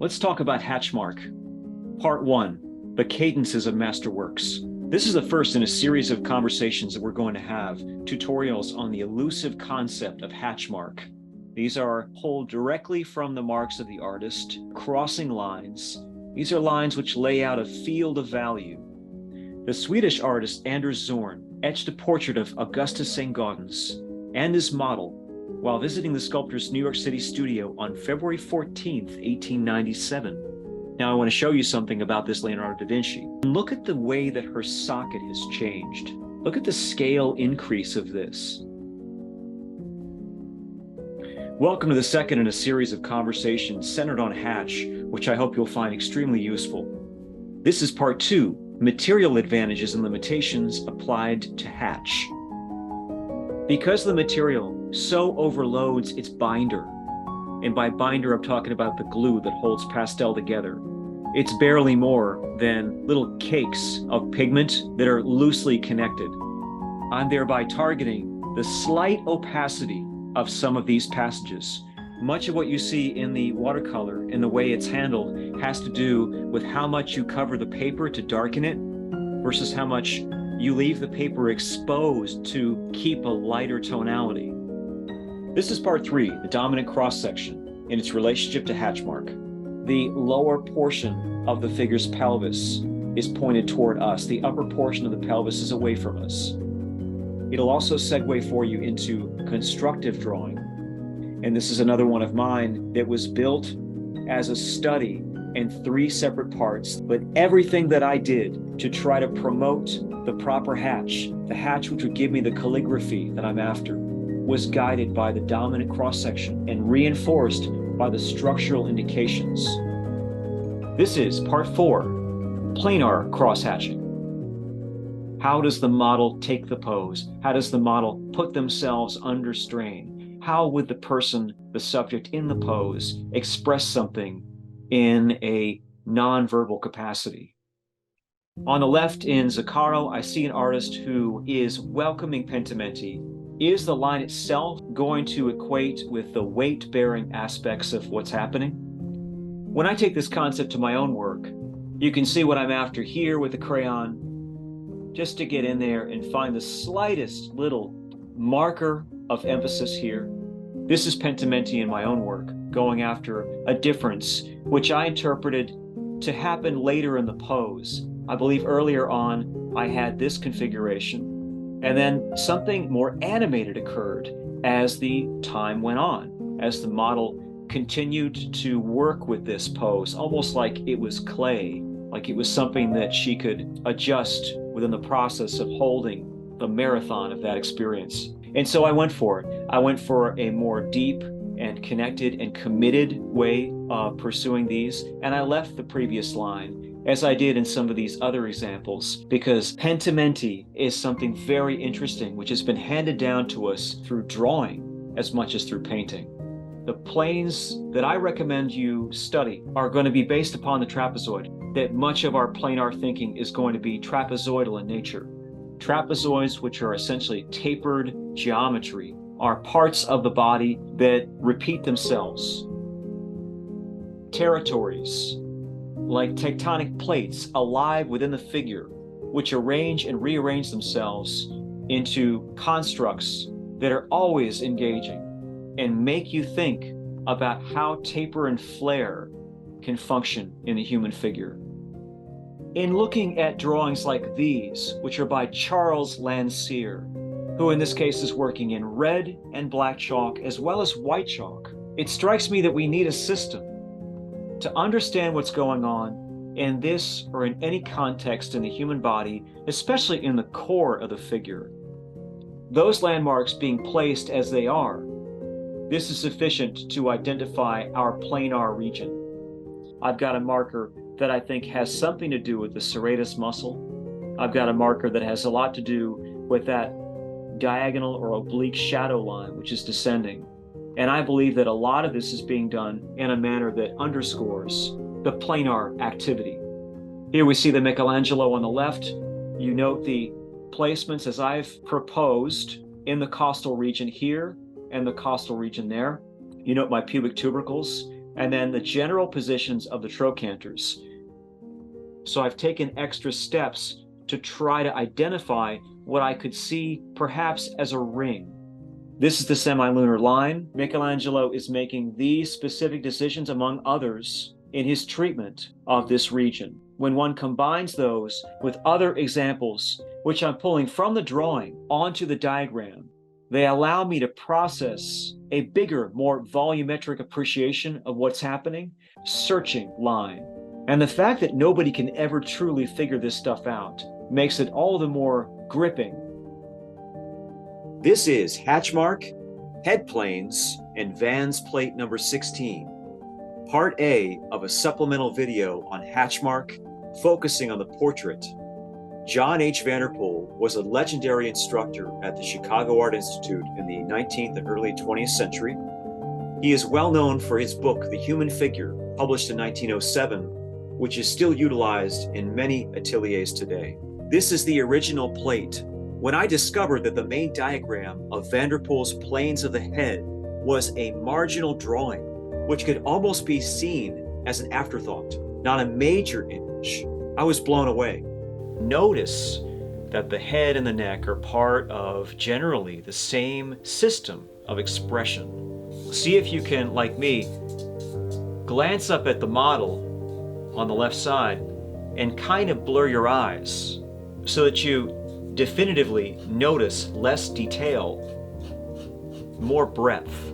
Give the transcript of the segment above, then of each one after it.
Let's talk about Hatchmark. Part 1, the cadences of masterworks. This is the first in a series of conversations that we're going to have, tutorials on the elusive concept of hatchmark. These are pulled directly from the marks of the artist, crossing lines. These are lines which lay out a field of value. The Swedish artist Anders Zorn etched a portrait of Augustus St. Gaudens and his model while visiting the sculptor's New York City studio on February 14th, 1897. Now I want to show you something about this Leonardo da Vinci. Look at the way that her socket has changed. Look at the scale increase of this. Welcome to the second in a series of conversations centered on Hatch, which I hope you'll find extremely useful. This is part 2, material advantages and limitations applied to Hatch. Because the material so overloads its binder, and by binder I'm talking about the glue that holds pastel together, it's barely more than little cakes of pigment that are loosely connected. I'm thereby targeting the slight opacity of some of these passages. Much of what you see in the watercolor and the way it's handled has to do with how much you cover the paper to darken it versus how much you leave the paper exposed to keep a lighter tonality. This is part 3, the dominant cross-section in its relationship to Hatchmark. The lower portion of the figure's pelvis is pointed toward us. The upper portion of the pelvis is away from us. It'll also segue for you into constructive drawing. And this is another one of mine that was built as a study in 3 separate parts, but everything that I did to try to promote the proper hatch, the hatch which would give me the calligraphy that I'm after, was guided by the dominant cross-section and reinforced by the structural indications. This is part 4, planar cross-hatching. How does the model take the pose? How does the model put themselves under strain? How would the person, the subject in the pose, express something in a non-verbal capacity? On the left in Zucchero, I see an artist who is welcoming pentimenti. Is the line itself going to equate with the weight-bearing aspects of what's happening? When I take this concept to my own work, you can see what I'm after here with the crayon, just to get in there and find the slightest little marker of emphasis here. This is pentimenti in my own work, going after a difference, which I interpreted to happen later in the pose. I believe earlier on, I had this configuration, and then something more animated occurred as the time went on, as the model continued to work with this pose, almost like it was clay, like it was something that she could adjust within the process of holding the marathon of that experience. And so I went for it. I went for a more deep and connected and committed way of pursuing these, and I left the previous line, as I did in some of these other examples, because pentimenti is something very interesting, which has been handed down to us through drawing as much as through painting. The planes that I recommend you study are going to be based upon the trapezoid, that much of our planar thinking is going to be trapezoidal in nature. Trapezoids, which are essentially tapered geometry, are parts of the body that repeat themselves. Territories, like tectonic plates alive within the figure, which arrange and rearrange themselves into constructs that are always engaging and make you think about how taper and flare can function in the human figure. In looking at drawings like these, which are by Charles Landseer, who in this case is working in red and black chalk as well as white chalk, it strikes me that we need a system to understand what's going on in this or in any context in the human body, especially in the core of the figure. Those landmarks being placed as they are, this is sufficient to identify our planar region. I've got a marker that I think has something to do with the serratus muscle. I've got a marker that has a lot to do with that diagonal or oblique shadow line, which is descending. And I believe that a lot of this is being done in a manner that underscores the planar activity. Here we see the Michelangelo on the left. You note the placements as I've proposed in the costal region here and the costal region there. You note my pubic tubercles and then the general positions of the trochanters. So I've taken extra steps to try to identify what I could see perhaps as a ring. This is the semilunar line. Michelangelo is making these specific decisions, among others, in his treatment of this region. When one combines those with other examples, which I'm pulling from the drawing onto the diagram, they allow me to process a bigger, more volumetric appreciation of what's happening, searching line. And the fact that nobody can ever truly figure this stuff out makes it all the more gripping. This is Hatchmark, Head Planes, and Van's Plate number 16, part A of a supplemental video on Hatchmark, focusing on the portrait. John H. Vanderpool was a legendary instructor at the Chicago Art Institute in the 19th and early 20th century. He is well known for his book, The Human Figure, published in 1907, which is still utilized in many ateliers today. This is the original plate. When I discovered that the main diagram of Vanderpool's planes of the head was a marginal drawing, which could almost be seen as an afterthought, not a major image, I was blown away. Notice that the head and the neck are part of generally the same system of expression. See if you can, like me, glance up at the model on the left side and kind of blur your eyes so that you definitively notice less detail, more breadth.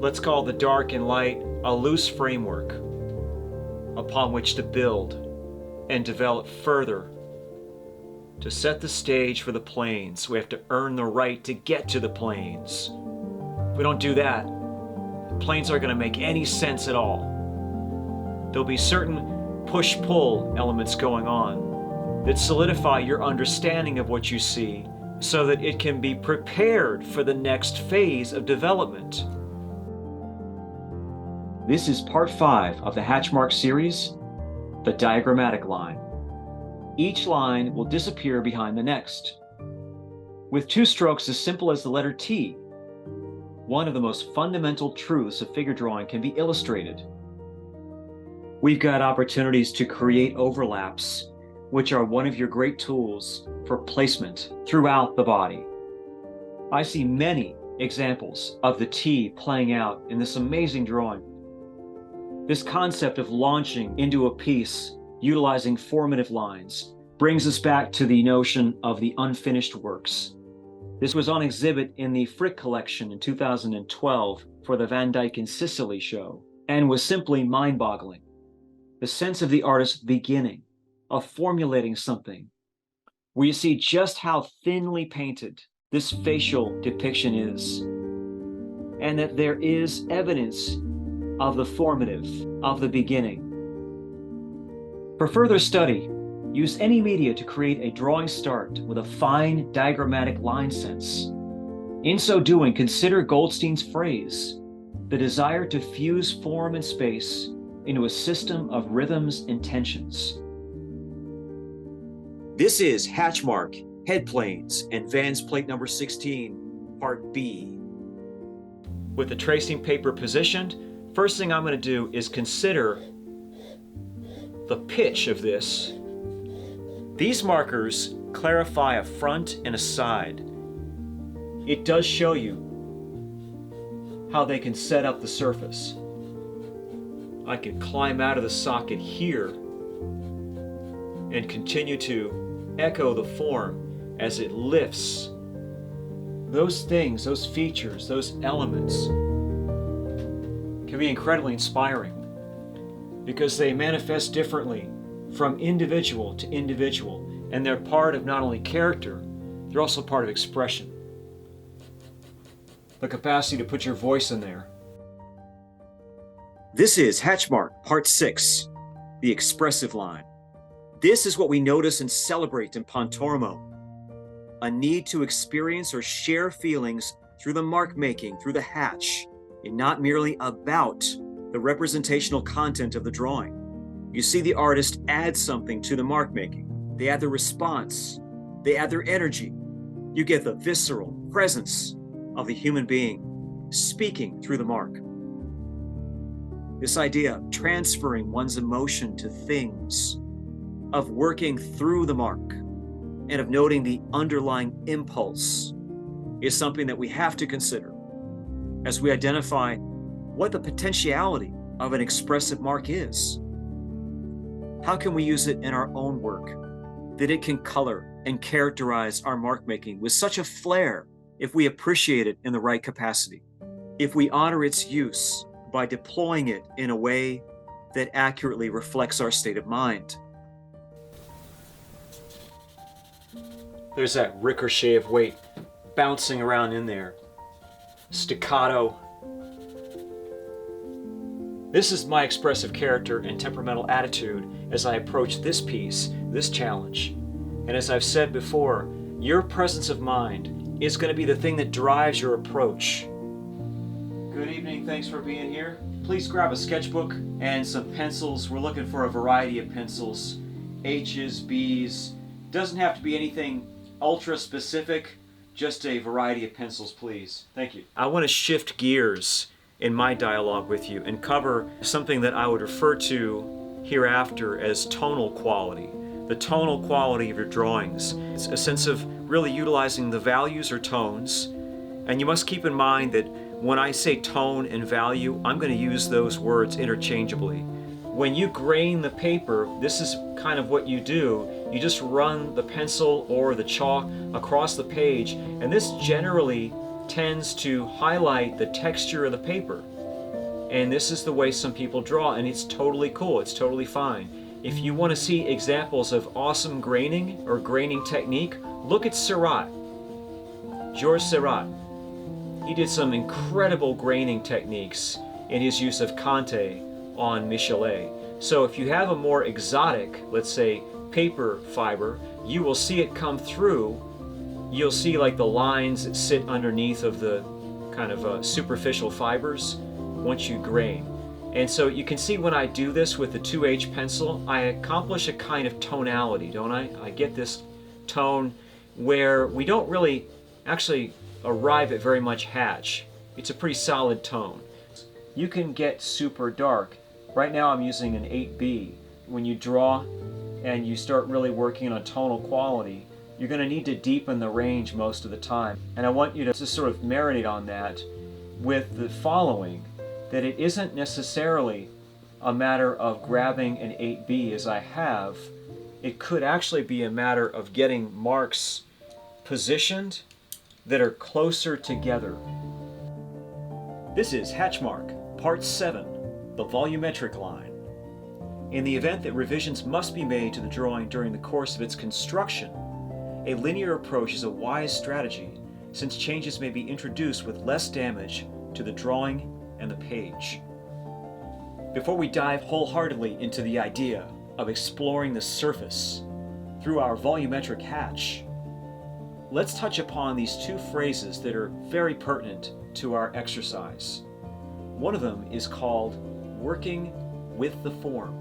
Let's call the dark and light a loose framework upon which to build and develop further. To set the stage for the planes, we have to earn the right to get to the planes. If we don't do that, the planes aren't going to make any sense at all. There'll be certain push-pull elements going on that solidify your understanding of what you see so that it can be prepared for the next phase of development. This is part 5 of the Hatchmark series, the diagrammatic line. Each line will disappear behind the next. With 2 strokes as simple as the letter T, one of the most fundamental truths of figure drawing can be illustrated. We've got opportunities to create overlaps, which are one of your great tools for placement throughout the body. I see many examples of the T playing out in this amazing drawing. This concept of launching into a piece, utilizing formative lines, brings us back to the notion of the unfinished works. This was on exhibit in the Frick collection in 2012 for the Van Dyck in Sicily show, and was simply mind-boggling. The sense of the artist's beginning, of formulating something, where you see just how thinly painted this facial depiction is, and that there is evidence of the formative, of the beginning. For further study, use any media to create a drawing start with a fine diagrammatic line sense. In so doing, consider Goldstein's phrase, the desire to fuse form and space into a system of rhythms and tensions. This is Hatchmark, Head Planes, and Van's Plate number 16, part B. With the tracing paper positioned, first thing I'm going to do is consider the pitch of this. These markers clarify a front and a side. It does show you how they can set up the surface. I can climb out of the socket here and continue to echo the form as it lifts. Those things, those features, those elements can be incredibly inspiring because they manifest differently from individual to individual, and they're part of not only character, they're also part of expression. The capacity to put your voice in there. This is Hatchmark, part 6, the expressive line. This is what we notice and celebrate in Pontormo, a need to experience or share feelings through the mark making, through the hatch, and not merely about the representational content of the drawing. You see the artist add something to the mark making. They add their response, they add their energy. You get the visceral presence of the human being. speaking through the mark. This idea of transferring one's emotion to things, of working through the mark, and of noting the underlying impulse is something that we have to consider as we identify what the potentiality of an expressive mark is. How can we use it in our own work, that it can color and characterize our mark making with such a flair if we appreciate it in the right capacity, if we honor its use by deploying it in a way that accurately reflects our state of mind. There's that ricochet of weight bouncing around in there. Staccato. This is my expressive character and temperamental attitude as I approach this piece, this challenge. And as I've said before, your presence of mind is going to be the thing that drives your approach. Good evening, thanks for being here. Please grab a sketchbook and some pencils. We're looking for a variety of pencils. H's, B's. Doesn't have to be anything ultra specific, just a variety of pencils, please. Thank you. I want to shift gears in my dialogue with you and cover something that I would refer to hereafter as tonal quality. The tonal quality of your drawings. It's a sense of really utilizing the values or tones. And you must keep in mind that when I say tone and value, I'm going to use those words interchangeably. When you grain the paper, this is kind of what you do. You just run the pencil or the chalk across the page, and this generally tends to highlight the texture of the paper. And this is the way some people draw, and it's totally cool, it's totally fine. If you want to see examples of awesome graining or graining technique, look at Seurat, Georges Seurat. He did some incredible graining techniques in his use of Conte on Michelet. So if you have a more exotic, let's say, paper fiber, you will see it come through. You'll see like the lines that sit underneath of the kind of superficial fibers once you grain. And so you can see when I do this with the 2H pencil, I accomplish a kind of tonality, don't I? I get this tone where we don't really actually arrive at very much hatch. It's a pretty solid tone. You can get super dark. Right now I'm using an 8B. When you draw and you start really working on tonal quality, you're going to need to deepen the range most of the time. And I want you to just sort of marinate on that with the following, that it isn't necessarily a matter of grabbing an 8B as I have. It could actually be a matter of getting marks positioned that are closer together. This is Hatchmark, Part 7, the volumetric line. In the event that revisions must be made to the drawing during the course of its construction, a linear approach is a wise strategy, since changes may be introduced with less damage to the drawing and the page. Before we dive wholeheartedly into the idea of exploring the surface through our volumetric hatch, let's touch upon these two phrases that are very pertinent to our exercise. One of them is called working with the form,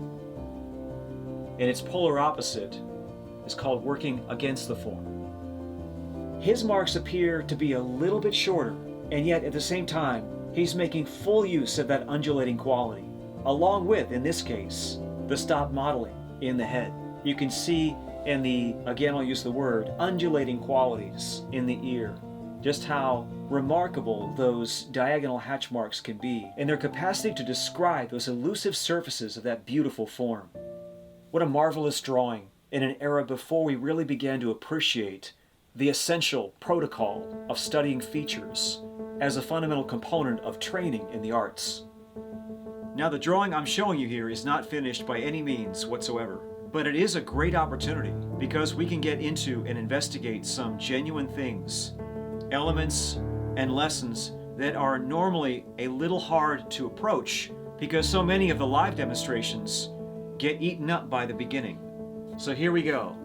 and its polar opposite is called working against the form. His marks appear to be a little bit shorter, and yet at the same time, he's making full use of that undulating quality, along with, in this case, the stop modeling in the head. You can see in the, again I'll use the word, undulating qualities in the ear, just how remarkable those diagonal hatch marks can be, and their capacity to describe those elusive surfaces of that beautiful form. What a marvelous drawing in an era before we really began to appreciate the essential protocol of studying features as a fundamental component of training in the arts. Now, the drawing I'm showing you here is not finished by any means whatsoever, but it is a great opportunity because we can get into and investigate some genuine things, elements and lessons that are normally a little hard to approach because so many of the live demonstrations get eaten up by the beginning. So here we go.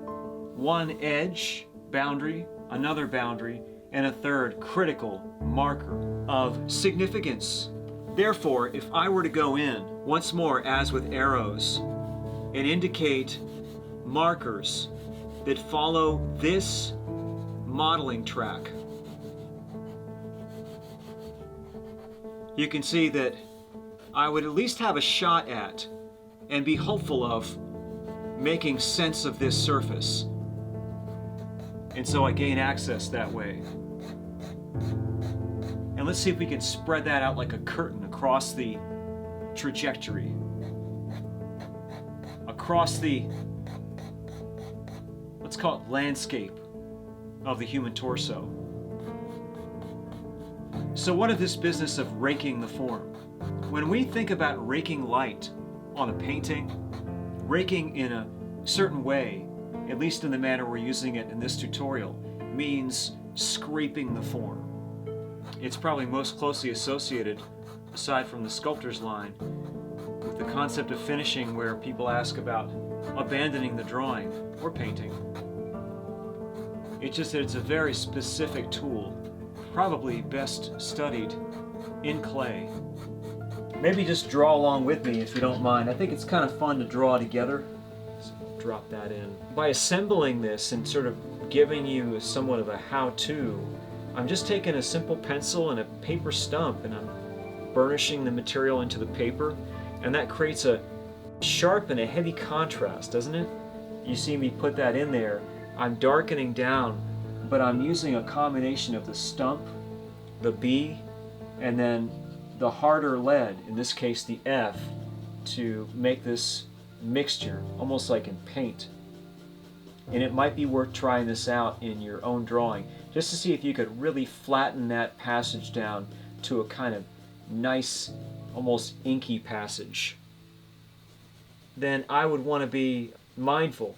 One edge, boundary, another boundary, and a third critical marker of significance. Therefore, if I were to go in, once more as with arrows, and indicate markers that follow this modeling track, you can see that I would at least have a shot at and be hopeful of making sense of this surface. And so I gain access that way. And let's see if we can spread that out like a curtain across the trajectory, across the, let's call it landscape of the human torso. So what of this business of raking the form? When we think about raking light on a painting, raking in a certain way, at least in the manner we're using it in this tutorial, means scraping the form. It's probably most closely associated, aside from the sculptor's line, with the concept of finishing, where people ask about abandoning the drawing or painting. It's just that it's a very specific tool, probably best studied in clay. Maybe just draw along with me if you don't mind. I think it's kind of fun to draw together. So I'll drop that in. By assembling this and sort of giving you somewhat of a how-to, I'm just taking a simple pencil and a paper stump and I'm burnishing the material into the paper, and that creates a sharp and a heavy contrast, doesn't it? You see me put that in there. I'm darkening down, but I'm using a combination of the stump, the B, and then the harder lead, in this case the F, to make this mixture, almost like in paint. And it might be worth trying this out in your own drawing, just to see if you could really flatten that passage down to a kind of nice, almost inky passage. Then I would want to be mindful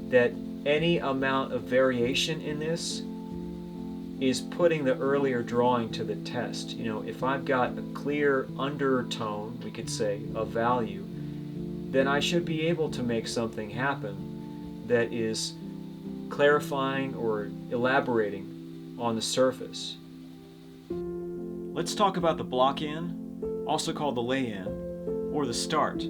that any amount of variation in this is putting the earlier drawing to the test. You know, if I've got a clear undertone, we could say, of value, then I should be able to make something happen that is clarifying or elaborating on the surface. Let's talk about the block-in, also called the lay-in, or the start.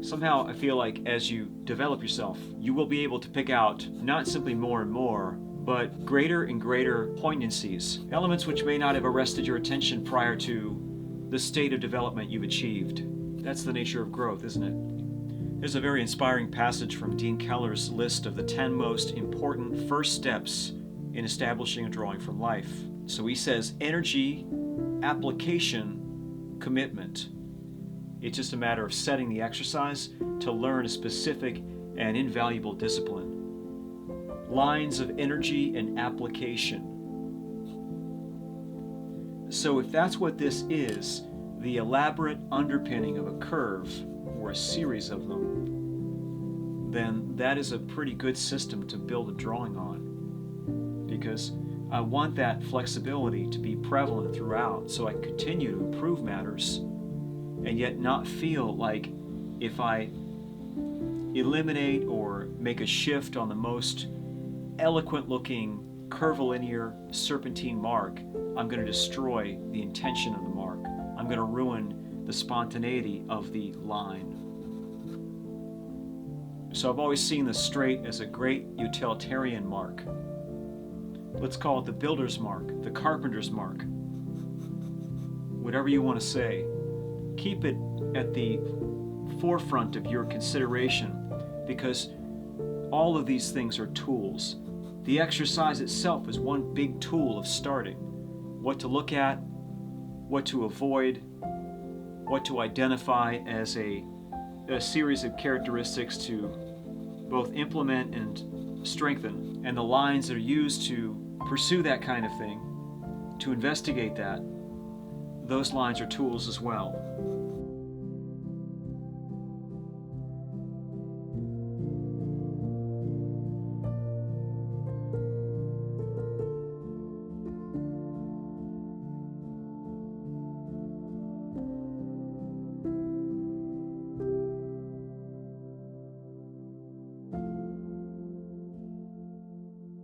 Somehow I feel like as you develop yourself, you will be able to pick out not simply more and more, but greater and greater poignancies, elements which may not have arrested your attention prior to the state of development you've achieved. That's the nature of growth, isn't it? There's a very inspiring passage from Dean Keller's list of the 10 most important first steps in establishing a drawing from life. So he says, energy, application, commitment. It's just a matter of setting the exercise to learn a specific and invaluable discipline. Lines of energy and application. So if that's what this is, the elaborate underpinning of a curve, or a series of them, then that is a pretty good system to build a drawing on. Because I want that flexibility to be prevalent throughout, so I can continue to improve matters and yet not feel like if I eliminate or make a shift on the most eloquent looking curvilinear serpentine mark, I'm going to destroy the intention of the mark. I'm going to ruin the spontaneity of the line. So I've always seen the straight as a great utilitarian mark. Let's call it the builder's mark, the carpenter's mark. Whatever you want to say. Keep it at the forefront of your consideration, because all of these things are tools. The exercise itself is one big tool of starting. What to look at, what to avoid, what to identify as a series of characteristics to both implement and strengthen, and the lines that are used to pursue that kind of thing, to investigate that. Those lines are tools as well.